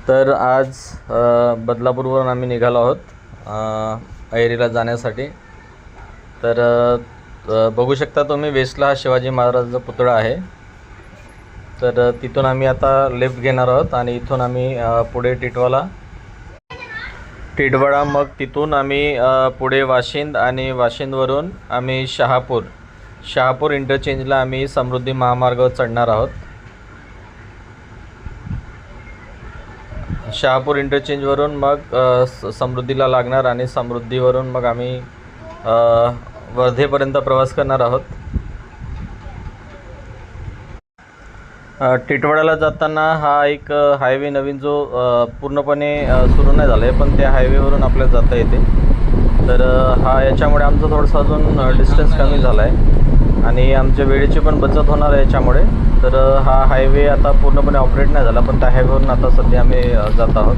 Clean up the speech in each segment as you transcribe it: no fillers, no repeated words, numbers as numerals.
तर आज बदलापूरवरून आम्ही निघालो आहोत अहेरीला जाण्यासाठी। तर बघू शकता तुम्ही वेस्टला हा शिवाजी महाराजांचा पुतळा आहे। तर तिथून आम्ही आता लेफ्ट घेणार आहोत आणि इथून आम्ही पुढे टिटवाळा, मग तिथून आम्ही पुढे वाशिंद आणि वाशिंदवरून आम्ही शहापूर इंटरचेंजला आम्ही समृद्धी महामार्गावर चढणार आहोत। शहापूर इंटरचेंजवरून मग समृद्धीला लागणार आणि समृद्धीवरून मग आम्ही वर्धेपर्यंत प्रवास करणार आहोत। टिटवाळ्याला जाताना हा एक हायवे नवीन जो पूर्णपणे सुरू नाही झाला आहे, पण त्या हायवेवरून आपल्याला जाता येते। तर याच्यामुळे आमचं थोडंसं अजून डिस्टन्स कमी झाला आहे आणि आमच्या वेळेची पण बचत होणार आहे याच्यामुळे। तर हा हायवे आता पूर्णपणे ऑपरेट नाही झाला, पण त्या हायवेवरून आता सध्या आम्ही जात आहोत।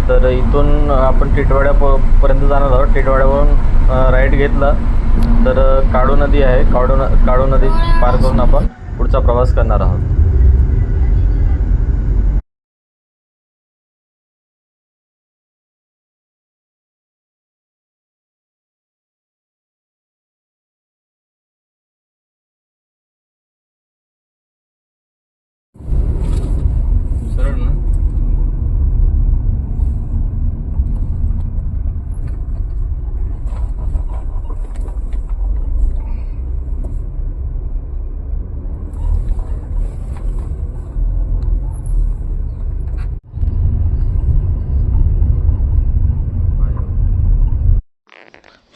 तर इथून आपण टिटवाळ्यापर्यंत जाणार आहोत। टिटवाळ्यावरून राईट घेतला तर काळू नदी आहे, काळू नदी पार करून आपण पुढचा प्रवास करणार आहोत। सरळ ना?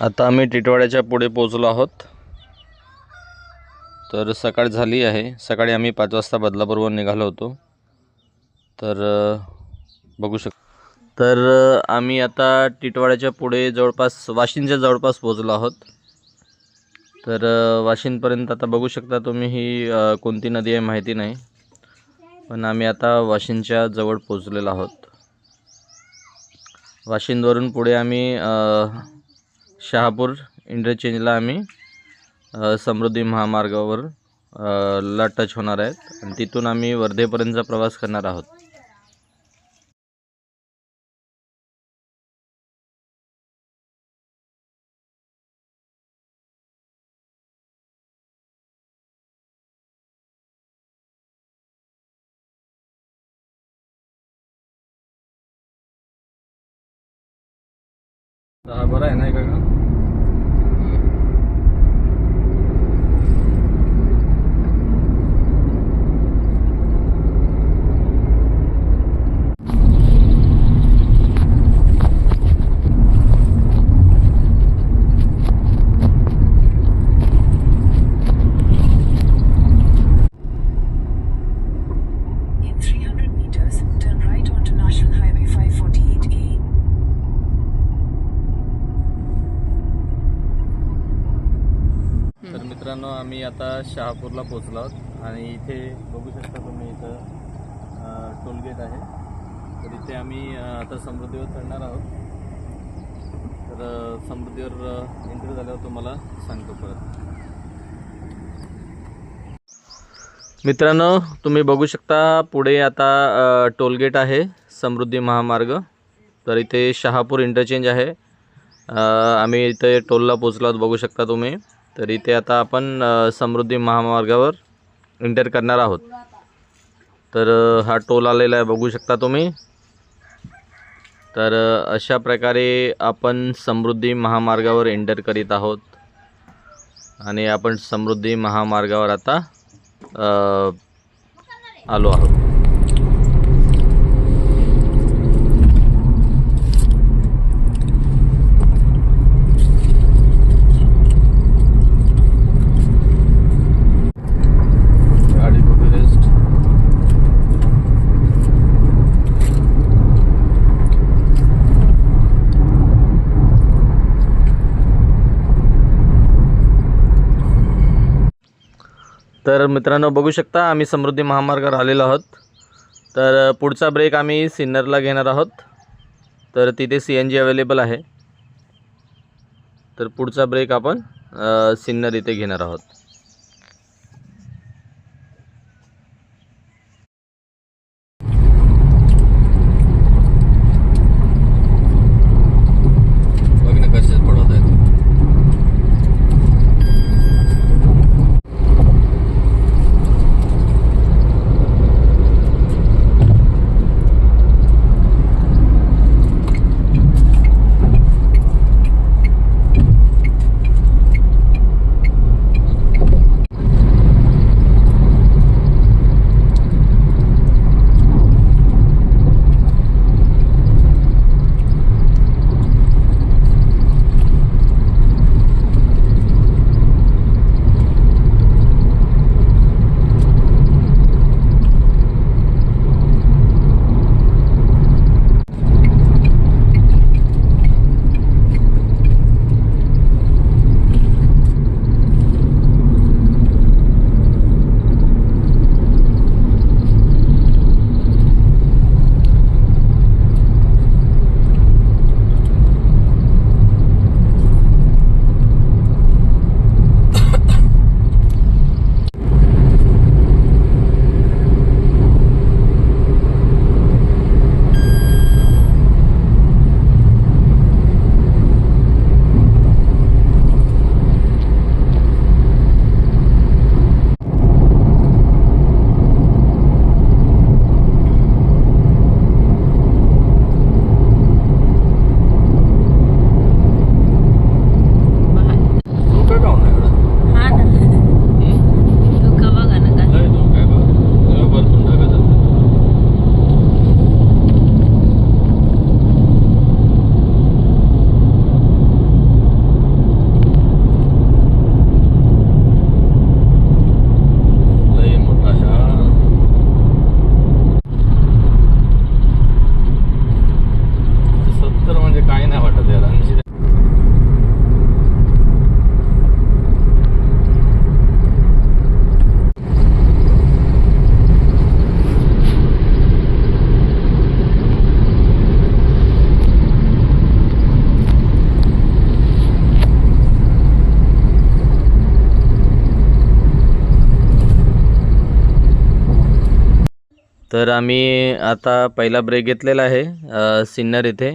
आता आम्ही टिटवाळ्याच्या पुढे पोहोचलो आहोत। तर सकाळ झाली आहे। सकाळी आम्ही 5 वाजता बदलापूरवरून निघालो होतो। तर बघू शकतो। तर आम्ही आता टिटवाळ्याच्या पुढे जवळपास वाशिंदच्या जवळपास पोहोचलो आहोत। तर वाशिंदपर्यंत आता बघू शकता तुम्ही ही कोणती नदी आहे माहिती नाही, पण आम्ही आता वाशिंदच्या जवळ पोहोचलेलो आहोत। वाशिंदवरून पुढे आम्ही शहापूर इंटरचेंजला आम्ही समृद्धी महामार्गावर ला टच होणार आहेत आणि तिथून आम्ही वर्धेपर्यंतचा प्रवास करणार आहोत। बरं आहे नाही का? तर मित्रांनो, आम्ही आता शहापूरला पोहोचलो आहोत आणि इथे बघू शकता तुम्ही इथं टोलगेट आहे। तर इथे आम्ही आता समृद्धीवर चढणार आहोत। तर समृद्धीवर एंट्री झाल्यावर तुम्हाला सांगतो परत। मित्रांनो, तुम्ही बघू शकता पुढे आता टोलगेट आहे, समृद्धी महामार्ग। तर इथे शहापूर इंटरचेंज आहे। आम्ही इथे टोलला पोहोचलो आहोत, बघू शकता तुम्ही। तर इथे आता आपण समृद्धी महामार्गावर एंटर करणार आहोत। तर हा टोल आलेला आहे, बघू शकता तुम्ही। तर अशा प्रकारे आपण समृद्धी महामार्गावर एंटर करीत आहोत आणि आपण समृद्धी महामार्गावर आता आलो आहोत। तर मित्रांनो, बघू शकता आम्ही समृद्धी महामार्गावर आलेलो आहोत। तर पुढचा ब्रेक आम्ही सिन्नरला घेणार आहोत। तर तिथे CNG अवेलेबल आहे। तर पुढचा ब्रेक आपण सिन्नर इथे घेणार आहोत। तर आम्ही आता पहिला ब्रेक घेतलेला आहे सिन्नर येथे.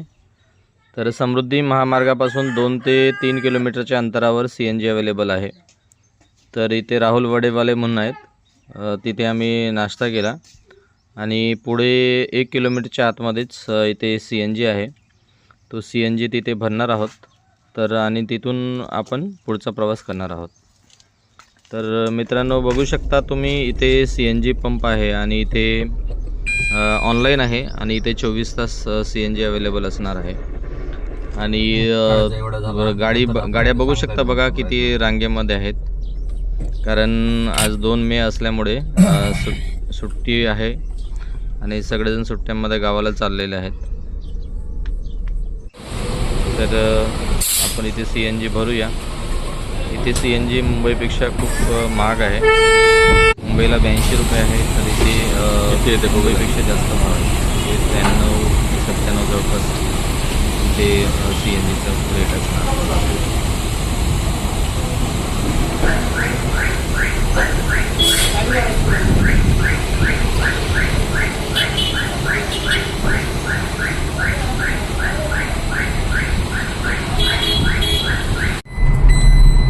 तर समृद्धी महामार्गापासून 2 ते 3 किलोमीटरच्या अंतरावर CNG अवेलेबल आहे. तर इथे राहुल वडेवाले म्हणून आहेत, तिथे आम्ही नाश्ता केला आणि पुढे 1 किलोमीटरच्या आतमध्येच इथे CNG आहे. तो CNG तिथे भरणार आहोत. तर आणि तिथून आपण पुढचा प्रवास करणार आहोत. तर मित्रांनो, बघू शकता तुम्ही इथे CNG पंप आहे आणि इथे ऑनलाईन आहे आणि इथे 24 तास CNG अवेलेबल असणार आहे. आणि गाड्या बघू शकता बघा किती रांगेमध्ये आहेत, कारण आज 2 मे असल्यामुळे सुट्टी आहे आणि सगळेजण सुट्ट्यांमध्ये गावाला चाललेले आहेत. तर आपण इथे CNG भरूया. इथे CNG मुंबईपेक्षा खूप महाग आहे. मुंबईला 82 रुपये आहे, तर इथे मुंबईपेक्षा जास्त महाग आहे. 93-97 जवळपास इथे CNGचं रेट असणार.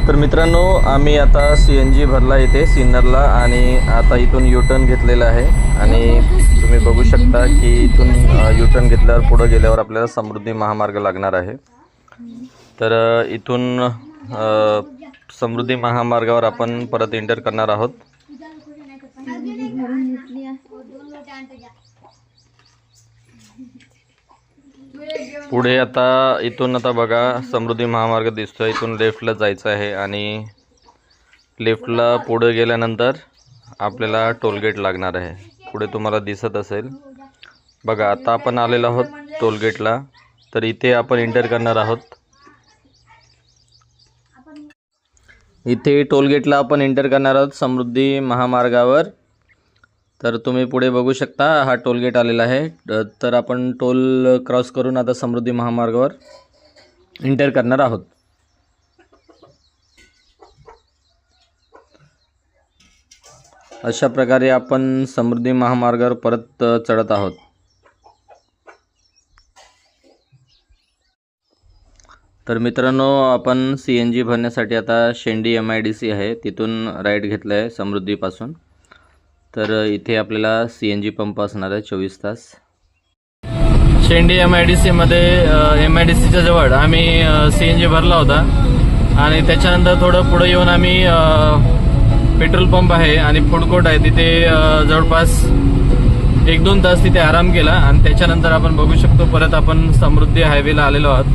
तर मित्रांनो, आम्ही आता CNG भरला इथे सिन्नरला आणि आता इथून U-टर्न घेतलेला आहे. आणि तुम्ही बघू शकता की इथून U-टर्न घेतल्यावर पुढे गेल्यावर आपल्याला समृद्धी महामार्ग लागणार आहे. तर इथून समृद्धी महामार्गावर आपण परत एंटर करणार आहोत. पुढे आता इथून आता बघा समृद्धी महामार्ग दिसतोय. इथून लेफ्टला जायचं आहे आणि लेफ्टला पुढे गेल्यानंतर आपल्याला टोलगेट लागणार आहे. पुढे तुम्हाला दिसत असेल बघा. आता आपण आलेलो आहोत टोलगेटला. तर इथे आपण एंटर करणार आहोत. इथे टोलगेटला आपण एंटर करणार आहोत समृद्धी महामार्गावर. तर तुम्ही पुढे बघू शकता हा टोलगेट आलेला आहे. तर आपण टोल क्रॉस करून आता समृद्धी महामार्गावर एंटर करणार आहोत. अशा प्रकारे आपण समृद्धी महामार्गावर परत चढत आहोत. तर मित्रांनो, आपण CNG भरण्यासाठी आता शेंडी MIDC आहे तिथून राईट घेतलं आहे समृद्धीपासून. तर इथे आपल्याला CNG पंप असणार आहे 24 तास. शेंडी MIDC मध्ये MIDCच्या जवळ आम्ही CNG भरला होता आणि त्याच्यानंतर थोडं पुढे येऊन आम्ही पेट्रोल पंप आहे आणि फूड कोर्ट आहे तिथे जवळपास 1-2 तास तिथे आराम केला आणि त्याच्यानंतर आपण बघू शकतो परत आपण समृद्धी हायवेला आलेलो आहोत.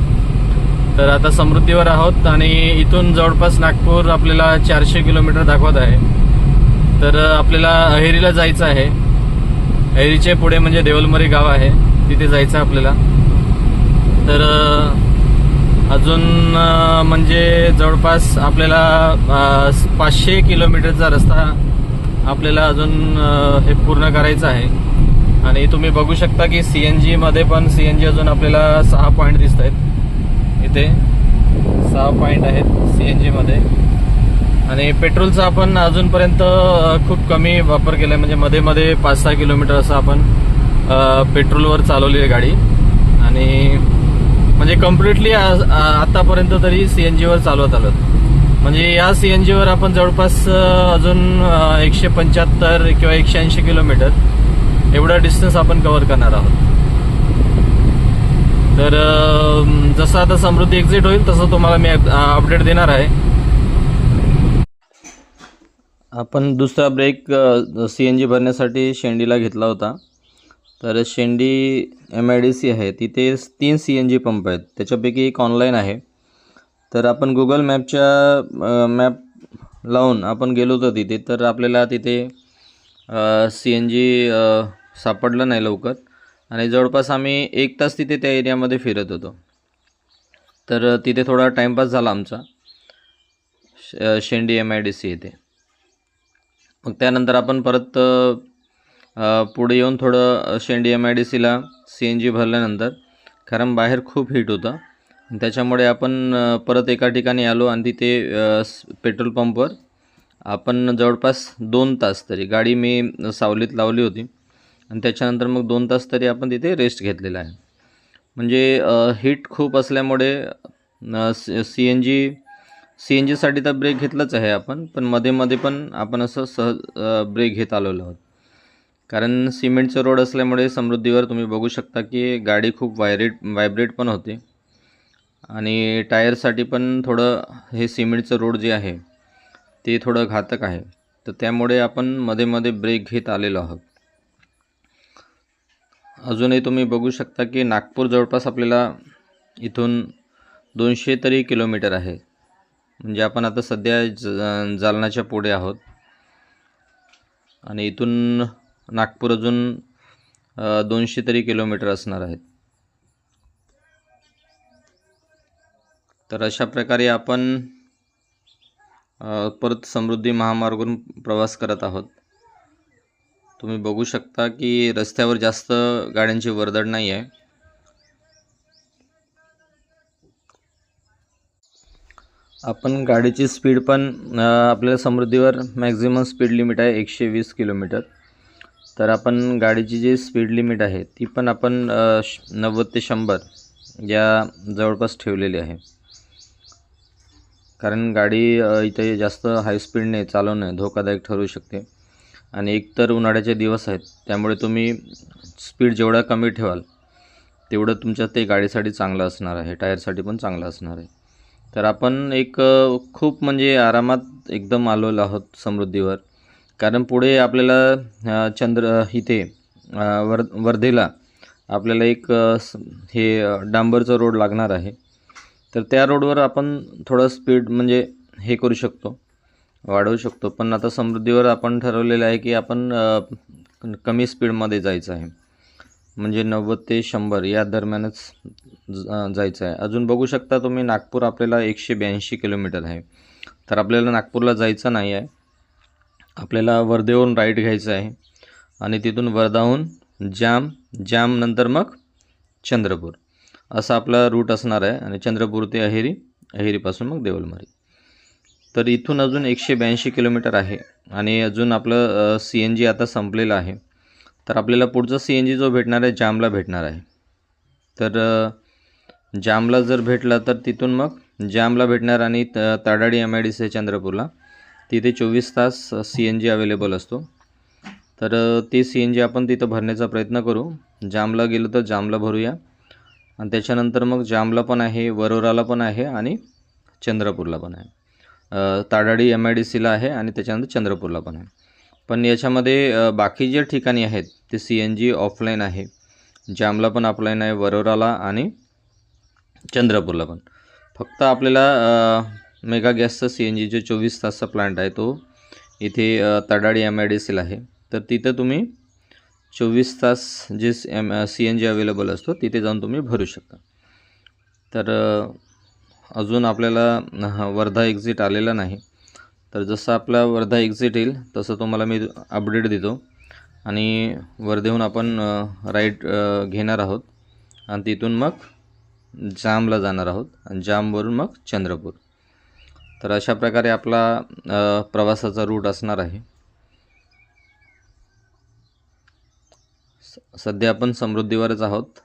तर आता समृद्धीवर आहोत आणि इथून जवळपास नागपूर आपल्याला 400 किलोमीटर दाखवत आहे. तर आपल्याला अहेरीला जायचं आहे. अहेरीचे पुढे म्हणजे देवलमरी गाव आहे, तिथे जायचं आपल्याला. तर अजून म्हणजे जवळपास आपल्याला 500 किलोमीटरचा रस्ता आपल्याला अजून हे पूर्ण करायचा आहे. आणि तुम्ही बघू शकता की CNG मध्ये पण CNG अजून आपल्याला 6 पॉईंट दिसत आहेत. इथे 6 पॉईंट आहेत CNG मध्ये. आणि पेट्रोलचा आपण अजूनपर्यंत खूप कमी वापर केला आहे, म्हणजे मध्ये मध्ये 5-6 किलोमीटर असं आपण पेट्रोलवर चालवली आहे गाडी. आणि म्हणजे कम्प्लिटली आतापर्यंत तरी CNGवर चालवत आलो. म्हणजे या CNGवर आपण जवळपास अजून 175 किंवा 180 किलोमीटर एवढा डिस्टन्स आपण कव्हर करणार आहोत. तर जसं आता समृद्धी एक्झिट होईल तसं तुम्हाला मी अपडेट देणार आहे. आपण दुसरा ब्रेक CNG भरण्यासाठी शेंडीला घेतला होता. तर शेंडी MIDC आहे तिथे 3 CNG पंप आहेत, त्याच्यापैकी एक ऑनलाईन आहे. तर आपण गुगल मॅप लावून आपण गेलो होतो तिथे. तर आपल्याला तिथे CNG सापडलं नाही लवकर आणि जवळपास आम्ही 1 तास तिथे त्या एरियामध्ये फिरत होतो. तर तिथे थोडा टाईमपास झाला आमचा शेंडी MIDC येथे. मग त्यानंतर आपण परत पुढे येऊन थोडं शेंडी MIDCला CNG भरल्यानंतर, कारण बाहेर खूप हीट होतं त्याच्यामुळे आपण परत एका ठिकाणी आलो आणि तिथे पेट्रोल पंपवर आपण जवळपास 2 तास तरी गाडी मी सावलीत लावली होती आणि त्याच्यानंतर मग 2 तास तरी आपण तिथे रेस्ट घेतलेला आहे. म्हणजे हीट खूप असल्यामुळे सी एन जीसाठी तर ब्रेक घेतलाच आहे आपण, पण मध्ये पण आपण असं सहज ब्रेक घेत आलेलो आहोत. कारण सिमेंटचं रोड असल्यामुळे समृद्धीवर तुम्ही बघू शकता की गाडी खूप व्हायब्रेट पण होते आणि टायरसाठी पण थोडं हे सिमेंटचं रोड जे आहे ते थोडं घातक आहे. तर त्यामुळे आपण मध्ये ब्रेक घेत आलेलो आहोत. अजूनही तुम्ही बघू शकता की नागपूर जवळपास आपल्याला इथून 200 तरी किलोमीटर आहे. म्हणजे आपण आता सध्या जालनाच्या पुढे आहोत आणि इथून नागपूर अजून 200 तरी किलोमीटर असणार आहेत. तर अशा प्रकारे आपण परत समृद्धी महामार्गावरून प्रवास करत आहोत. तुम्ही बघू शकता की रस्त्यावर जास्त गाड्यांची वर्दळ नाही आहे. आपण गाडीची स्पीड पण आपल्याला समृद्धीवर मॅक्झिमम स्पीड लिमिट आहे 120 किलोमीटर. तर आपण गाडीची जी स्पीड लिमिट आहे ती पण आपण 90 ते 100 या जवळपास ठेवलेली आहे. कारण गाडी इथे जास्त हाय स्पीडने चालवणे धोकादायक ठरू शकते आणि एकतर उन्हाळ्याचे दिवस आहेत, त्यामुळे तुम्ही स्पीड जेवढा कमी ठेवाल तेवढं तुमच्या ते गाडीसाठी चांगलं असणार आहे, टायरसाठी पण चांगलं असणार आहे. तर आपण एक खूप म्हणजे आरामात एकदम आलेलो आहोत समृद्धीवर. कारण पुढे आपल्याला इथे वर्धेला आपल्याला एक हे डांबरचं रोड लागणार आहे. तर त्या रोडवर आपण थोडं स्पीड म्हणजे हे करू शकतो, वाढवू शकतो. पण आता समृद्धीवर आपण ठरवलेलं आहे की आपण कमी स्पीडमध्ये जायचं आहे, म्हणजे 90 ते 100 या दरम्यानच जायचं आहे. अजून बघू शकता तुम्ही नागपूर आपल्याला 182 किलोमीटर आहे. तर आपल्याला नागपूरला जायचं नाही आहे, आपल्याला वर्धेहून राईट घ्यायचं आहे आणि तिथून वर्धाहून जाम नंतर मग चंद्रपूर असा आपला रूट असणार आहे आणि चंद्रपूर ते अहेरीपासून मग देवलमारी. तर इथून अजून 182 किलोमीटर आहे आणि अजून आपलं CNG आता संपलेलं आहे. तर आपल्याला पुढचं CNG जो भेटणार आहे जामला भेटणार आहे. तर जामला जर भेटला तर तिथून मग जामला भेटणार आणि ताडाडी MIDC चंद्रपूरला तिथे 24 तास CNG अवेलेबल असतो. तर ते CNG आपण तिथं भरण्याचा प्रयत्न करू. जामला गेलो तर जामला भरूया आणि त्याच्यानंतर मग जामला पण आहे, वरोराला पण आहे आणि चंद्रपूरला पण आहे. ताडाडी MIDCला आहे आणि त्याच्यानंतर चंद्रपूरला पण आहे. पण याच्यामध्ये बाकी जे ठिकाणी आहेत ते CNG ऑफलाईन आहे. जामला पण ऑफलाईन आहे, वरोराला आणि चंद्रपूरला पण. फक्त आपल्याला मेगा गॅसचा CNG जो 24 तासचा प्लांट आहे तो इथे ताडाडी MIDCला आहे. तर तिथं तुम्ही 24 तास जे CNG अवेलेबल असतो तिथे जाऊन तुम्ही भरू शकता. तर अजून आपल्याला वर्धा एक्झिट आलेला नाही. तर जसं आपला वर्धा एक्झिट येईल तसं तुम्हाला मी अपडेट देतो आणि वर्धेहून आपण राईट घेणार आहोत आणि तिथून मग जामला जाणार आहोत आणि जामवरून मग चंद्रपूर. तर अशा प्रकारे आपला प्रवासाचा रूट असणार आहे. सध्या आपण समृद्धीवरच आहोत.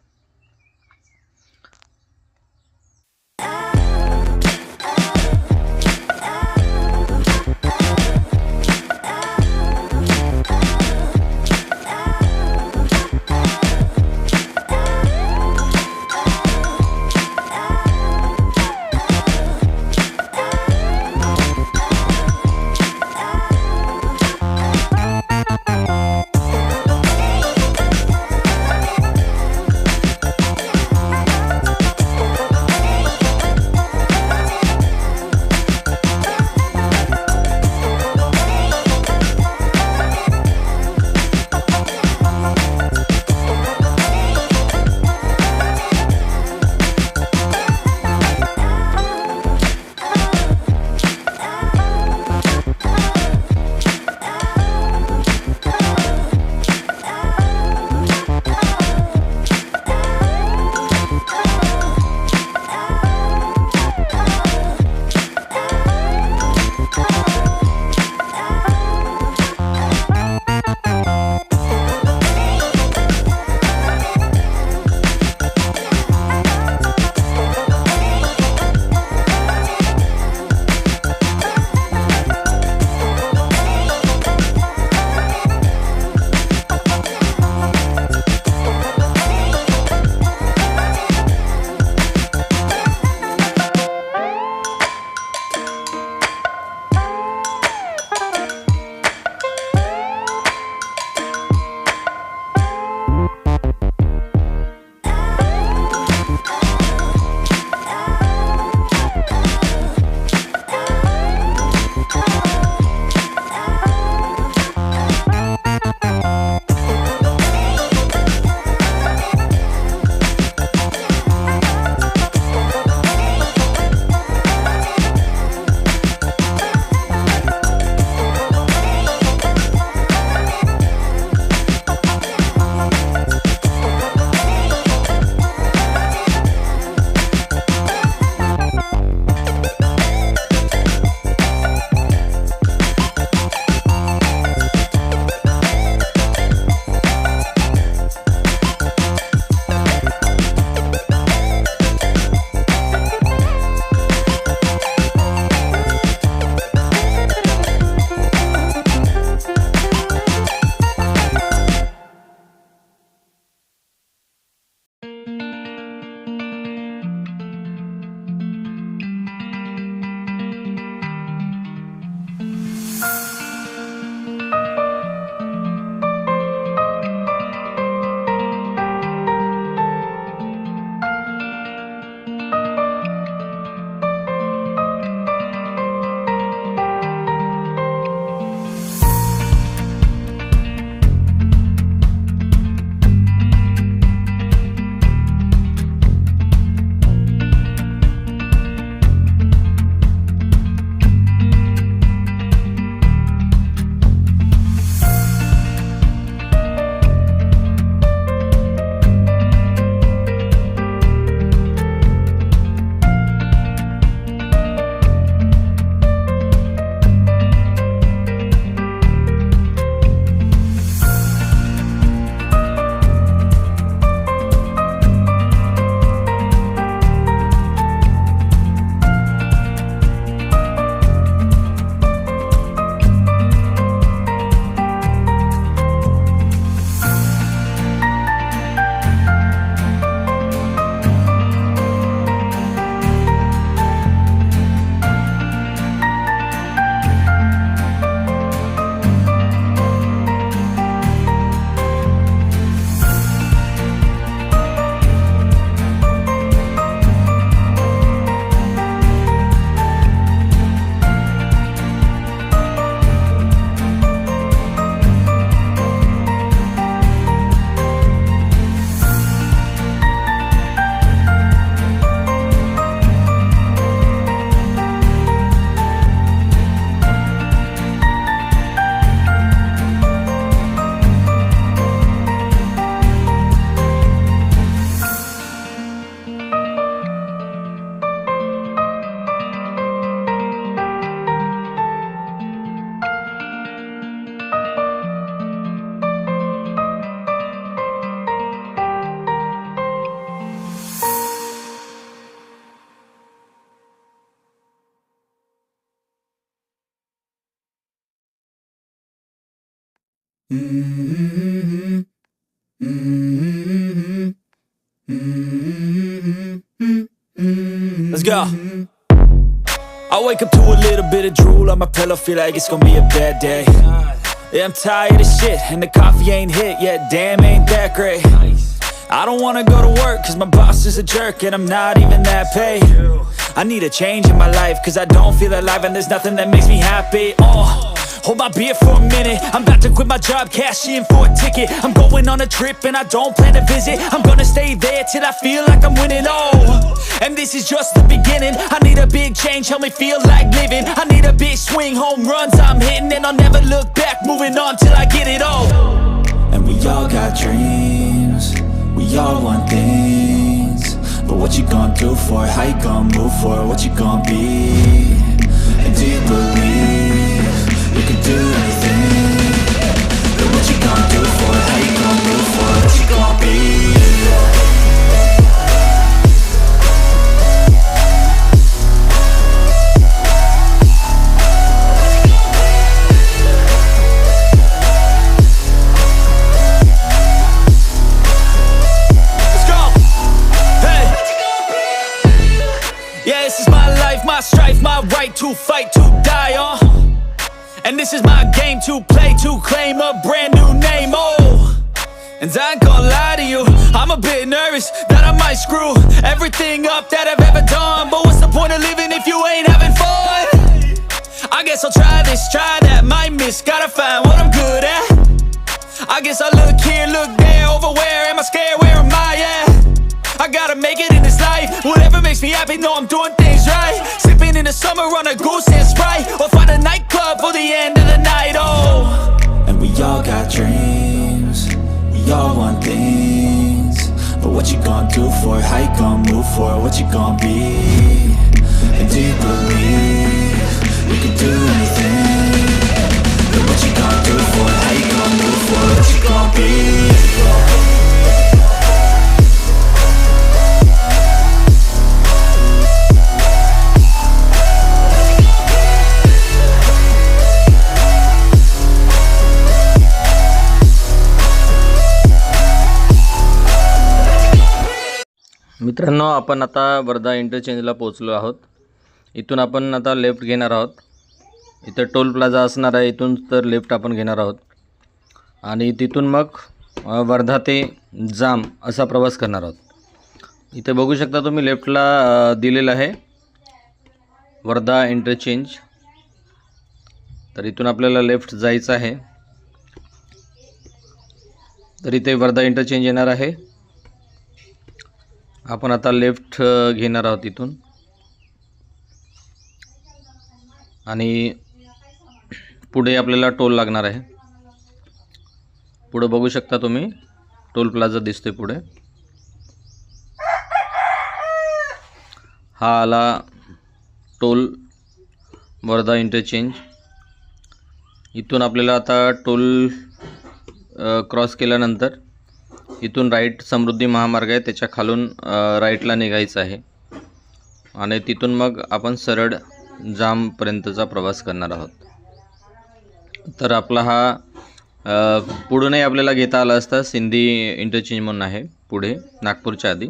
Let's go. I wake up to a little bit of drool on my pillow, feel like it's gonna be a bad day. Yeah, I'm tired of shit, and the coffee ain't hit yet, damn, ain't that great. I don't wanna go to work, cause my boss is a jerk, and I'm not even that paid. I need a change in my life, cause I don't feel alive, and there's nothing that makes me happy. Hold my beer for a minute, I'm about to quit my job, cash in for a ticket. I'm going on a trip and I don't plan to visit. I'm gonna stay there till I feel like I'm winning, and this is just the beginning. I need a big change, help me feel like living. I need a big swing, home runs I'm hitting, and I'll never look back, moving on till I get it all. And we all got dreams, we all want things, but what you gonna do for it? How you gonna move for it? What you gonna be? And do you believe you can do anything? But what you gonna do for it? How you gonna move for it? What you gonna be? Let's go! Hey! Yeah, this is my life, my strife, my right to fight, to die on. And this is my game to play, to claim a brand new name, And I ain't gonna lie to you, I'm a bit nervous that I might screw everything up that I've ever done. But what's the point of living if you ain't having fun? I guess I'll try this, try that, might miss, gotta find what I'm good at. I guess I look here, look there, over where am I scared, where am I at? I gotta make it in this life, whatever makes me happy, know I'm doing things right. Sipping in the summer on a goose and Sprite, or find a nightclub for the end of the night, And we all got dreams, we all want things, but what you gonna do for it? How you gonna move for it? What you gonna be? And do you believe you can do anything? But what you gonna do for it? How you gonna move for it? What you gonna be? मित्रांनो, आपण आता वर्धा इंटरचेंजला पोहोचलो आहोत. इथून आपण आता left घेणार आहोत. इथं टोल प्लाझा असणार आहे, इथून तर लेफ्ट आपण घेणार आहोत आणि तिथून मग वर्धा ते जाम असा प्रवास करणार आहोत. इथे बघू शकता तुम्ही लेफ्टला दिलेलं आहे वर्धा इंटरचेंज. तर इथून आपल्याला लेफ्ट जायचं आहे. तर इथे वर्धा इंटरचेंज येणार आहे. आपण आता लेफ्ट घेणार आहोत इथून आणि पुढे आपल्याला टोल लागणार आहे. पुढे बघू शकता तुम्ही टोल प्लाझा दिसतोय पुढे. हा आला टोल वर्धा इंटरचेंज. इथून आपल्याला आता टोल क्रॉस केल्यानंतर इथून राईट समृद्धी महामार्ग आहे, त्याच्या खालून राईटला निघायचं आहे आणि तिथून मग आपण सरळ जामपर्यंतचा प्रवास करणार आहोत. तर आपला हा पुढूनही आपल्याला घेता आला असता. सिंधी इंटरचेंज म्हणून आहे पुढे नागपूरच्या आधी,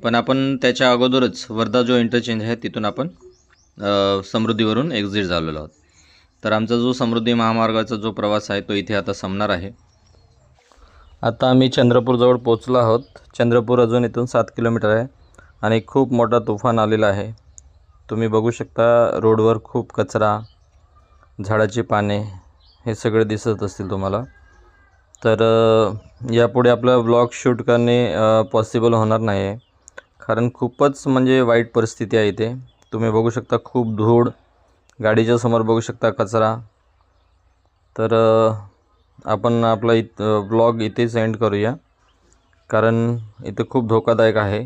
पण आपण त्याच्या अगोदरच वर्धा जो इंटरचेंज आहे तिथून आपण समृद्धीवरून एक्झिट झालेलो आहोत. तर आमचा जो समृद्धी महामार्गाचा जो प्रवास आहे तो इथे आता संपणार आहे. आता आम्ही चंद्रपूरजवळ पोचलो आहोत. चंद्रपूर अजून इथून 7 किलोमीटर आहे आणि खूप मोठा तुफान आलेला आहे. तुम्ही बघू शकता रोडवर खूप कचरा, झाडाची पाने हे सगळे दिसत असतील तुम्हाला. तर यापुढे आपला व्लॉग शूट करणे पॉसिबल होणार नाही आहे, कारण खूपच म्हणजे वाईट परिस्थिती आहे इथे. तुम्ही बघू शकता खूप धूळ, गाडीच्या समोर बघू शकता कचरा. तर आपण आपला व्लॉग इथेच एंड करूया, कारण इथे खूप धोकादायक आहे.